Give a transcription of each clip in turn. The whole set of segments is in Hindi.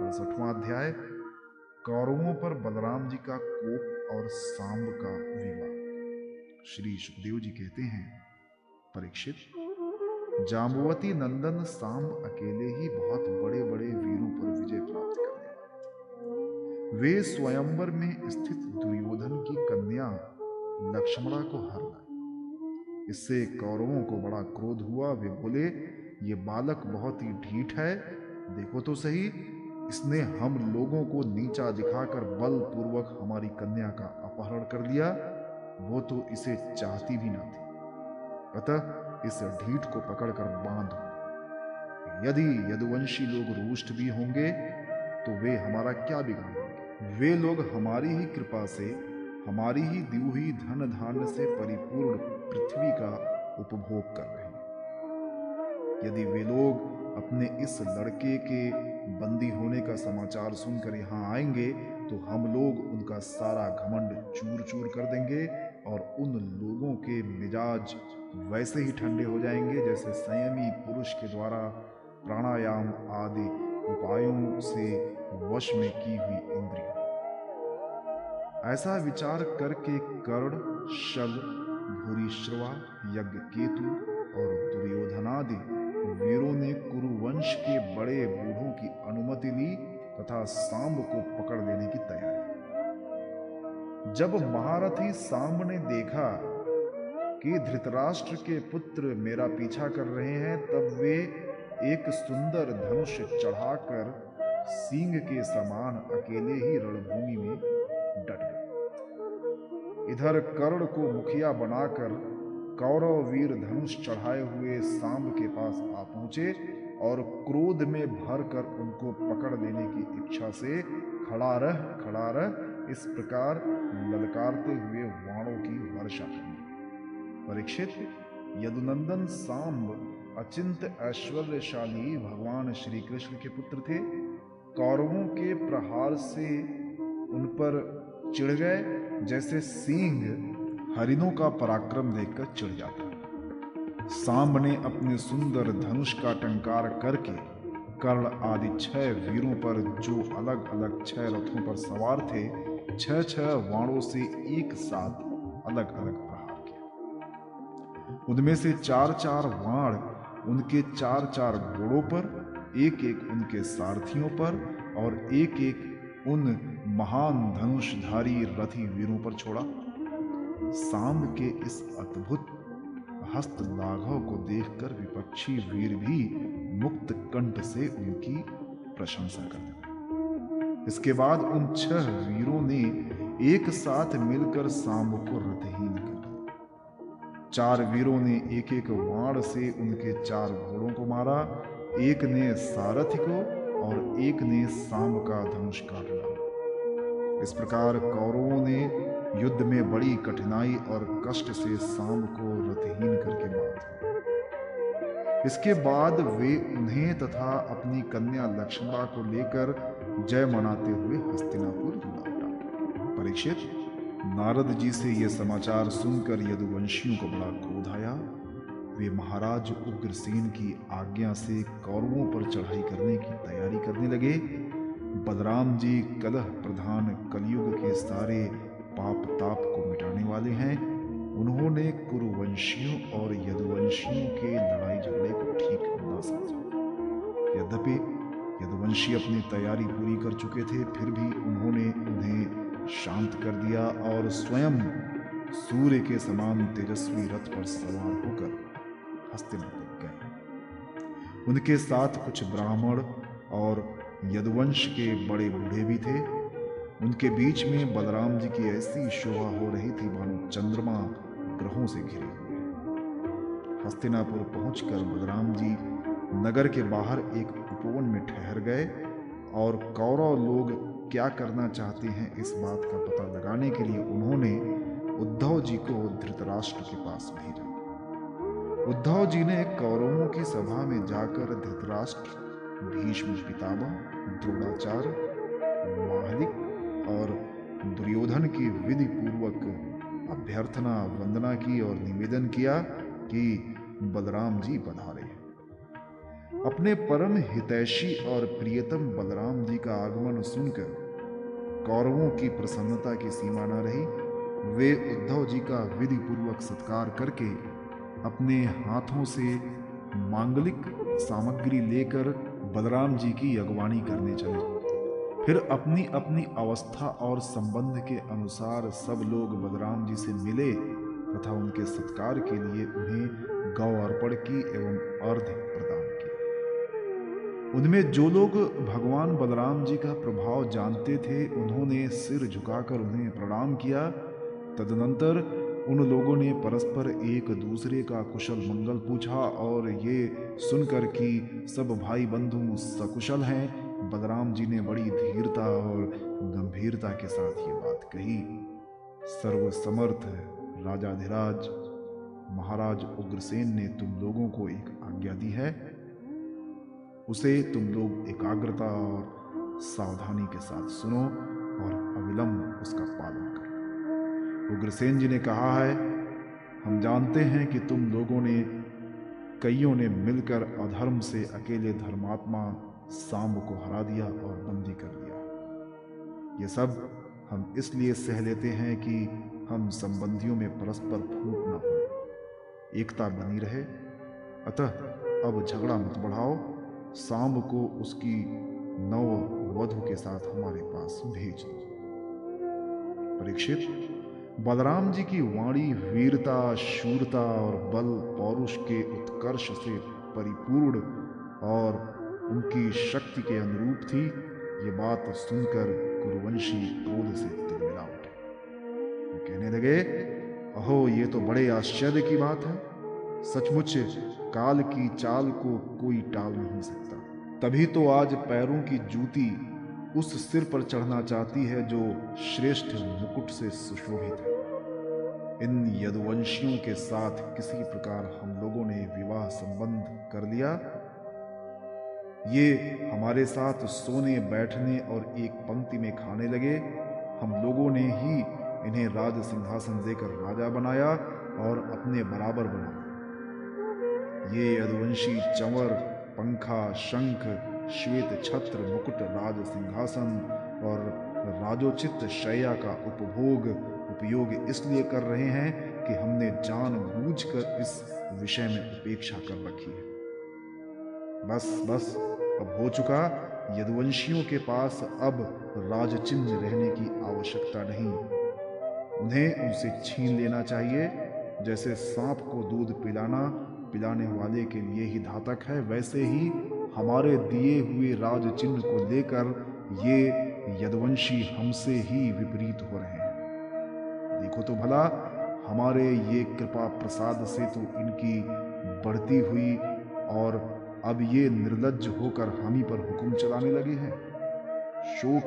68वां अध्याय। कौरवों पर बलराम जी का कोप और सांब का विवाह। श्री सुखदेव जी कहते हैं, परीक्षित, जाम्बुवती नंदन सांब अकेले ही बहुत बड़े बड़े वीरों पर विजय प्राप्त करने वाले थे। वे स्वयंवर में स्थित दुर्योधन की कन्या लक्ष्मणा को हर लाए। इससे कौरवों को बड़ा क्रोध हुआ। वे बोले, ये बालक बहुत ही ढीठ है, देखो तो सही, इसने हम लोगों को नीचा दिखाकर बलपूर्वक हमारी कन्या का अपहरण कर दिया। वो तो इसे चाहती भी ना थी, अतः इस ढीठ को पकड़कर बांधो। यदि यदुवंशी लोग रुष्ट भी होंगे तो वे हमारा क्या बिगाड़ेंगे? वे लोग हमारी ही कृपा से, हमारी ही दी हुई धन धान्य से परिपूर्ण पृथ्वी का उपभोग कर रहे हैं। यदि वे लोग अपने इस लड़के के बंदी होने का समाचार सुनकर यहाँ आएंगे तो हम लोग उनका सारा घमंड चूर चूर कर देंगे और उन लोगों के मिजाज वैसे ही ठंडे हो जाएंगे जैसे संयमी पुरुष के द्वारा प्राणायाम आदि उपायों से वश में की हुई इंद्रियां। ऐसा विचार करके कर्ण, शल, भूरिश्रवा, यज्ञकेतु और दुर्योधनादि वीरों ने कुरुवंश के बड़े बूढ़ों की अनुमति ली तथा सांब को पकड़ लेने की तैयारी की। जब महारथी सांब ने देखा कि धृतराष्ट्र के पुत्र मेरा पीछा कर रहे हैं, तब वे एक सुंदर धनुष चढ़ाकर सींग के समान अकेले ही रणभूमि में डट गए। इधर कर्ण को मुखिया बनाकर कौरव वीर धनुष चढ़ाए हुए सांब के पास आ पहुंचे और क्रोध में भरकर उनको पकड़ लेने की इच्छा से खड़ा रह इस प्रकार ललकारते हुए वाणों की वर्षा करनी। परीक्षित, यदुनंदन सांब अचिंत ऐश्वर्यशाली भगवान श्री कृष्ण के पुत्र थे। कौरवों के प्रहार से उन पर चिढ़ गए जैसे सिंह हरिणों का पराक्रम देखकर चिढ़ जाता है। सांब ने अपने सुंदर धनुष का टंकार करके कर्ण आदि 6 वीरों पर, जो अलग अलग 6 रथों पर सवार थे, 6 वाणों से एक साथ अलग अलग प्रहार किया। उनमें से 4 वाण उनके 4 घोड़ों पर, एक उनके सारथियों पर और एक उन महान धनुषधारी रथी वीरों पर छोड़ा। सांब के इस अद्भुत हस्त लाघव को देखकर विपक्षी वीर भी मुक्त कंठ से उनकी प्रशंसा करने लगे। इसके बाद उन 6 वीरों ने एक साथ मिलकर सांब को रथहीन कर दिया। 4 वीरों ने एक वाण से उनके 4 घोड़ों को मारा, एक ने सारथी को और एक ने सांब का धनुष काट डाला। इस प्रकार कौरवों ने युद्ध में बड़ी कठिनाई और कष्ट से सांब को रथहीन करके मार दिया। इसके बाद वे उन्हें तथा अपनी कन्या लक्ष्मणा को लेकर जय मनाते हुए हस्तिनापुर लौटा। परीक्षित, नारद जी से यह समाचार सुनकर यदुवंशियों को बड़ा क्रोध आया। वे महाराज उग्रसेन की आज्ञा से कौरवों पर चढ़ाई करने की तैयारी करने लगे। बलराम जी कलह प्रधान कलयुग के सारे पाप ताप को मिटाने वाले हैं। उन्होंने कुरुवंशियों और यदुवंशियों के लड़ाई झगड़े को ठीक न समझा। यद्यपि यदुवंशी अपनी तैयारी पूरी कर चुके थे, फिर भी उन्होंने उन्हें शांत कर दिया और स्वयं सूर्य के समान तेजस्वी रथ पर सवार होकर हस्तिनापुर गए। उनके साथ कुछ ब्राह्मण और यदुवंश के बड़े बूढ़े भी थे। उनके बीच में बलराम जी की ऐसी शोभा हो रही थी मानो चंद्रमा ग्रहों से घिरे हुए। हस्तिनापुर पहुंचकर बलराम जी नगर के बाहर एक उपवन में ठहर गए और कौरव लोग क्या करना चाहते हैं इस बात का पता लगाने के लिए उन्होंने उद्धव जी को धृतराष्ट्र के पास भेजा। उद्धव जी ने कौरवों की सभा में जाकर धृतराष्ट्र, भीष्म पितामह, द्रोणाचार्य, माहलिक और दुर्योधन की विधि पूर्वक अभ्यर्थना वंदना की और निवेदन किया कि बलराम जी पधारे। अपने परम हितैषी और प्रियतम बलराम जी का आगमन सुनकर कौरवों की प्रसन्नता की सीमा न रही। वे उद्धव जी का विधि पूर्वक सत्कार करके अपने हाथों से मांगलिक सामग्री लेकर बलराम जी की अगवानी करने चले। फिर अपनी अपनी अवस्था और संबंध के अनुसार सब लोग बलराम जी से मिले तथा उनके सत्कार के लिए उन्हें गौ अर्पण की एवं अर्घ्य प्रदान किया। उनमें जो लोग भगवान बलराम जी का प्रभाव जानते थे उन्होंने सिर झुकाकर उन्हें प्रणाम किया। तदनंतर उन लोगों ने परस्पर एक दूसरे का कुशल मंगल पूछा और ये सुनकर कि सब भाई बंधु सकुशल हैं, बलराम जी ने बड़ी धीरता और गंभीरता के साथ ये बात कही। सर्वसमर्थ राजाधिराज महाराज उग्रसेन ने तुम लोगों को एक आज्ञा दी है, उसे तुम लोग एकाग्रता और सावधानी के साथ सुनो और अविलंब उसका पालन करो। उग्रसेन जी ने कहा है, हम जानते हैं कि तुम लोगों ने कईयों ने मिलकर अधर्म से अकेले धर्मात्मा सांब को हरा दिया और बंदी कर लिया। ये सब हम इसलिए सह लेते हैं कि हम संबंधियों में परस्पर फूट न पड़े, एकता बनी रहे। अतः अब झगड़ा मत बढ़ाओ, सांब को उसकी नव वधु के साथ हमारे पास भेज दो। परीक्षित, बलराम जी की वाणी वीरता, शूरता और बल पौरुष के उत्कर्ष से परिपूर्ण और उनकी शक्ति के अनुरूप थी। ये बात सुनकर कुरुवंशी क्रोध से तिलमिला उठे। वो कहने लगे, अहो ये तो बड़े आश्चर्य की बात है। सचमुच काल की चाल को कोई टाल नहीं सकता। तभी तो आज पैरों की जूती उस सिर पर चढ़ना चाहती है जो श्रेष्ठ मुकुट से सुशोभित है। इन यदुवंशियों के साथ किसी प्रकार हम लोगों ने विवाह संबंध कर लिया। ये हमारे साथ सोने बैठने और एक पंक्ति में खाने लगे। हम लोगों ने ही इन्हें राज सिंहासन देकर राजा बनाया और अपने बराबर बनाया। ये यदुवंशी चंवर, पंखा, शंख, श्वेत छत्र, मुकुट, राज सिंहासन और राजोचित शैया का उपयोग इसलिए कर रहे हैं कि हमने जानबूझकर इस विषय में उपेक्षा कर रखी है। बस अब हो चुका। यदुवंशियों के पास अब राजचिन्ह रहने की आवश्यकता नहीं। उन्हें उनसे छीन लेना चाहिए। जैसे सांप को दूध पिलाने वाले के लिए ही घातक है, वैसे ही हमारे दिए हुए राजचिन्ह को लेकर ये यदुवंशी हमसे ही विपरीत हो रहे हैं। देखो तो भला, हमारे ये कृपा प्रसाद से तो इनकी बढ़ती हुई और अब ये निर्लज्ज होकर हम ही पर हुक्म चलाने लगे हैं। शोक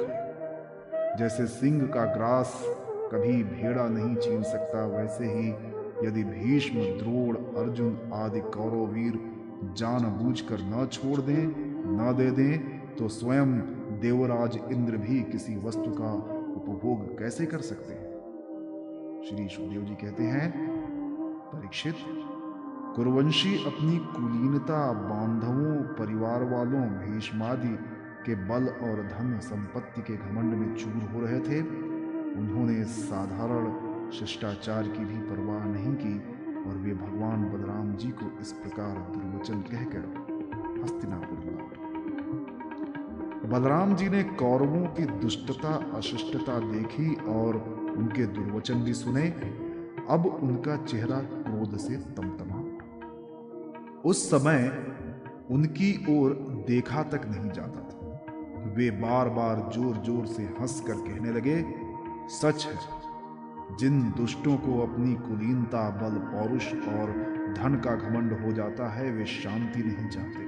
है। जैसे सिंह का ग्रास कभी भेड़ा नहीं छीन सकता, वैसे ही यदि भीष्म, द्रोण, अर्जुन आदि कौरव वीर जानबूझकर न छोड़ दें, न दे दें, तो स्वयं देवराज इंद्र भी किसी वस्तु का उपभोग कैसे कर सकते हैं। श्री सुखदेव जी कहते हैं, परीक्षित, कुरुवंशी अपनी कुलीनता, बांधवों, परिवार वालों, भीष्मादि के बल और धन संपत्ति के घमंड में चूर हो रहे थे। उन्होंने साधारण शिष्टाचार की भी परवाह नहीं की और वे भगवान बलराम जी को इस प्रकार दुर्वचन कहकर हस्तिनापुर लौटे। बलराम जी ने कौरवों की दुष्टता, अशिष्टता देखी और उनके दुर्वचन भी सुने। अब उनका चेहरा क्रोध से तमतमा। उस समय उनकी ओर देखा तक नहीं जाता था। वे बार बार जोर जोर से हंसकर कहने लगे, सच है, जिन दुष्टों को अपनी कुलीनता, बल, पौरुष और धन का घमंड हो जाता है, वे शांति नहीं चाहते।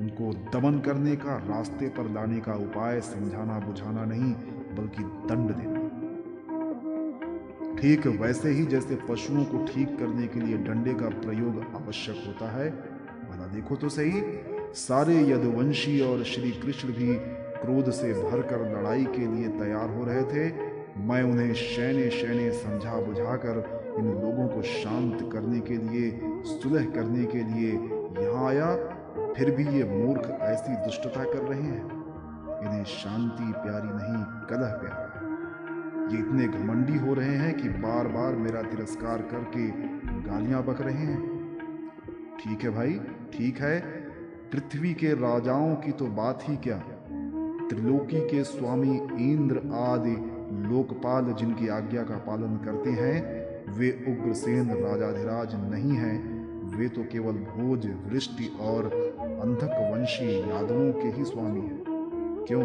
उनको दमन करने का, रास्ते पर लाने का उपाय समझाना बुझाना नहीं, बल्कि दंड देना। ठीक वैसे ही जैसे पशुओं को ठीक करने के लिए डंडे का प्रयोग आवश्यक होता है। भला देखो तो सही, सारे यदुवंशी और श्री कृष्ण भी क्रोध से भरकर लड़ाई के लिए तैयार हो रहे थे। मैं उन्हें शैने समझा बुझाकर इन लोगों को शांत करने के लिए, सुलह करने के लिए यहाँ आया, फिर भी ये मूर्ख ऐसी दुष्टता कर रहे हैं। इन्हें शांति प्यारी नहीं, कलह प्यारा है। ये इतने घमंडी हो रहे हैं कि बार बार मेरा तिरस्कार करके गालियां बक रहे हैं। ठीक है भाई, ठीक है, पृथ्वी के राजाओं की तो बात ही क्या, त्रिलोकी के स्वामी इंद्र आदि लोकपाल जिनकी आज्ञा का पालन करते हैं, वे उग्रसेन राजाधिराज नहीं हैं। वे तो केवल भोज, वृष्टि और अंधक वंशी यादवों के ही स्वामी हैं। क्यों?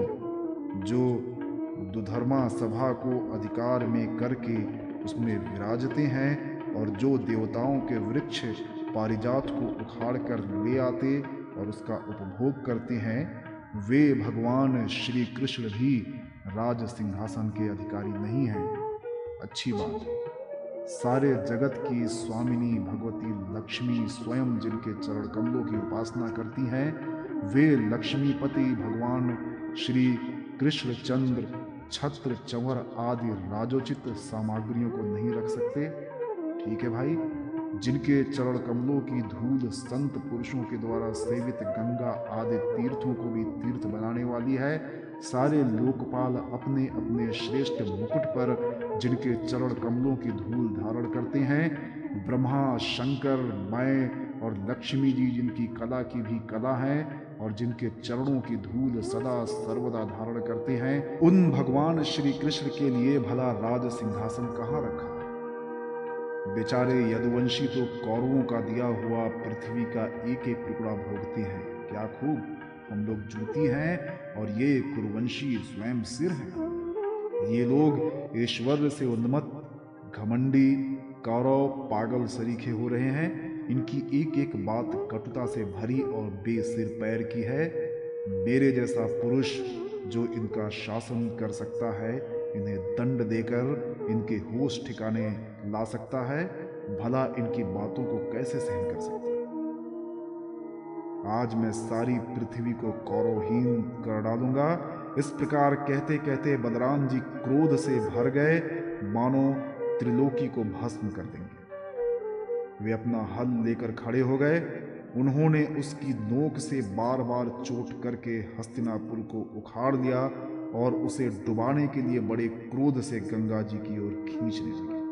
जो दुधर्मा सभा को अधिकार में करके उसमें विराजते हैं और जो देवताओं के वृक्ष पारिजात को उखाड़ कर ले आते और उसका उपभोग करते हैं, वे भगवान श्री कृष्ण भी राज सिंहासन के अधिकारी नहीं हैं। अच्छी बात है। सारे जगत की स्वामिनी भगवती लक्ष्मी स्वयं जिनके चरण कमलों की उपासना करती हैं, वे लक्ष्मीपति भगवान श्री कृष्णचंद्र छत्र चंवर आदि राजोचित सामग्रियों को नहीं रख सकते। ठीक है भाई, जिनके चरण कमलों की धूल संत पुरुषों के द्वारा सेवित गंगा आदि तीर्थों को भी तीर्थ बनाने वाली है, सारे लोकपाल अपने अपने श्रेष्ठ मुकुट पर जिनके चरण कमलों की धूल धारण करते हैं, ब्रह्मा, शंकर, मैं और लक्ष्मी जी जिनकी कला की भी कला है और जिनके चरणों की धूल सदा सर्वदा धारण करते हैं, उन भगवान श्री कृष्ण के लिए भला राज सिंहासन कहाँ रखा? बेचारे यदुवंशी तो कौरवों का दिया हुआ पृथ्वी का एक एक टुकड़ा भोगते हैं। क्या खूब, हम लोग जूती हैं और ये कुरुवंशी स्वयं सिर हैं। ये लोग ऐश्वर्य से उन्मत्त घमंडी कौरव पागल सरीखे हो रहे हैं। इनकी एक एक बात कटुता से भरी और बेसिर पैर की है। मेरे जैसा पुरुष जो इनका शासन कर सकता है, इन्हें दंड देकर इनके होश ठिकाने ला सकता है, भला इनकी बातों को कैसे सहन कर सकता है? आज मैं सारी पृथ्वी को कौरवहीन कर डालूंगा। इस प्रकार कहते कहते बलराम जी क्रोध से भर गए, मानो त्रिलोकी को भस्म कर देंगे। वे अपना हल लेकर खड़े हो गए। उन्होंने उसकी नोक से बार बार चोट करके हस्तिनापुर को उखाड़ लिया और उसे डुबाने के लिए बड़े क्रोध से गंगा जी की ओर खींचने लगे।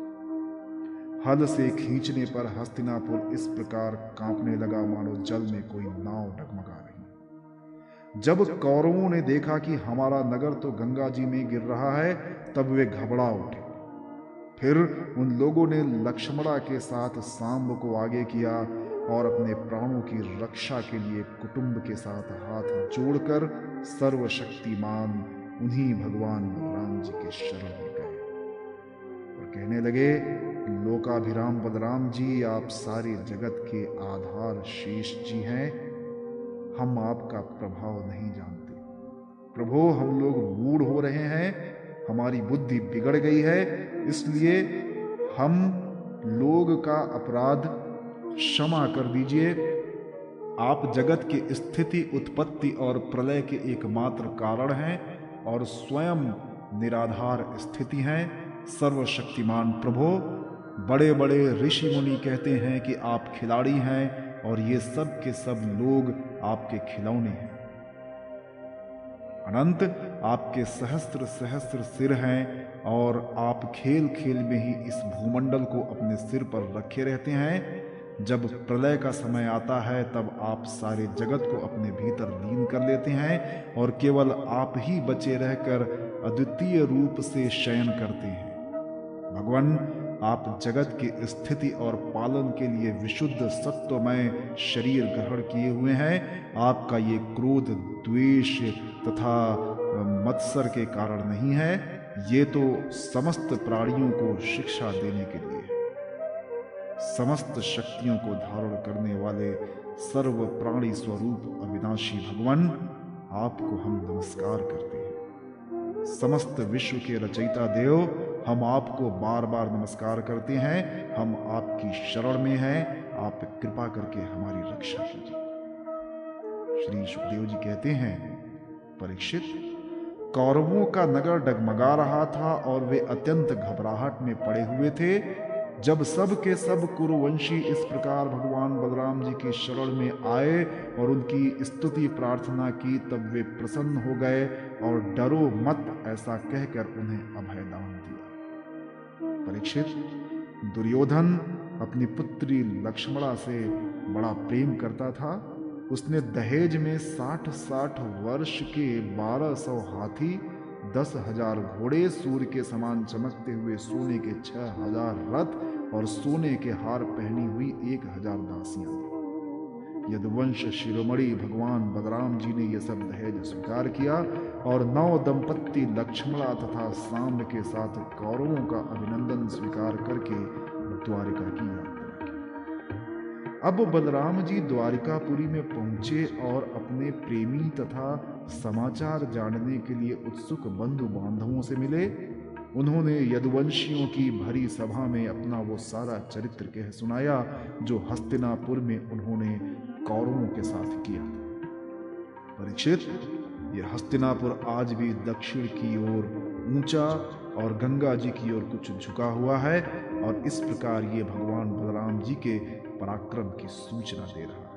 हल से खींचने पर हस्तिनापुर इस प्रकार कांपने लगा मानो जल में कोई नाव डगमगा रही। जब कौरवों ने देखा कि हमारा नगर तो गंगा जी में गिर रहा है, तब वे घबरा उठे। फिर उन लोगों ने लक्ष्मणा के साथ सांब को आगे किया और अपने प्राणों की रक्षा के लिए कुटुंब के साथ हाथ जोड़कर सर्वशक्तिमान उन्हीं भगवान बलराम जी के शरण में गए और कहने लगे, लोकाभिराम बलराम जी, आप सारे जगत के आधार शेष जी हैं। हम आपका प्रभाव नहीं जानते। प्रभो, हम लोग मूढ़ हो रहे हैं, हमारी बुद्धि बिगड़ गई है, इसलिए हम लोग का अपराध क्षमा कर दीजिए। आप जगत की स्थिति, उत्पत्ति और प्रलय के एकमात्र कारण हैं और स्वयं निराधार स्थिति हैं। सर्वशक्तिमान प्रभो, बड़े बड़े ऋषि मुनि कहते हैं कि आप खिलाड़ी हैं और ये सब के सब लोग आपके खिलौने हैं। अनंत आपके सहस्त्र सहस्त्र सिर हैं और आप खेल खेल में ही इस भूमंडल को अपने सिर पर रखे रहते हैं। जब प्रलय का समय आता है, तब आप सारे जगत को अपने भीतर लीन कर लेते हैं और केवल आप ही बचे रहकर अद्वितीय रूप से शयन करते हैं। भगवान, आप जगत की स्थिति और पालन के लिए विशुद्ध सत्वमय शरीर ग्रहण किए हुए हैं। आपका ये क्रोध, द्वेष तथा मत्सर के कारण नहीं है, ये तो समस्त प्राणियों को शिक्षा देने के लिए है। समस्त शक्तियों को धारण करने वाले सर्व प्राणी स्वरूप अविनाशी भगवान, आपको हम नमस्कार करते हैं। समस्त विश्व के रचयिता देव, हम आपको बार बार नमस्कार करते हैं। हम आपकी शरण में हैं, आप कृपा करके हमारी रक्षा कीजिए। श्री सुखदेव जी कहते हैं, परीक्षित, कौरवों का नगर डगमगा रहा था और वे अत्यंत घबराहट में पड़े हुए थे। जब सब के सब कुरुवंशी इस प्रकार भगवान बलराम जी की शरण में आए और उनकी स्तुति प्रार्थना की, तब वे प्रसन्न हो गए और डरो मत ऐसा कहकर उन्हें अभयदान दिया। परीक्षित, दुर्योधन अपनी पुत्री लक्ष्मणा से बड़ा प्रेम करता था। उसने दहेज में 60-60 वर्ष के 1200 हाथी, 10,000 घोड़े, सूर्य के समान चमकते हुए सोने के 6,000 रथ और सोने के हार पहनी हुई 1,000 दासियां दी। यदुवंश शिरोमणि भगवान बलराम जी ने यह सब दहेज स्वीकार किया और 9 दंपत्ति लक्ष्मणा तथा सांब के साथ कौरवों का अभिनंदन स्वीकार करके द्वारिका की यात्रा की। अब बलराम जी द्वारिकापुरी में पहुंचे और अपने प्रेमी तथा समाचार जानने के लिए उत्सुक बंधु बांधवों से मिले। उन्होंने यदुवंशियों की भरी सभा में अपना वो सारा चरित्र कह सुनाया जो हस्तिनापुर में उन्होंने कौरवों के साथ किया। परीक्षित, यह हस्तिनापुर आज भी दक्षिण की ओर ऊंचा और गंगा जी की ओर कुछ झुका हुआ है और इस प्रकार ये भगवान बलराम जी के पराक्रम की सूचना दे रहा है।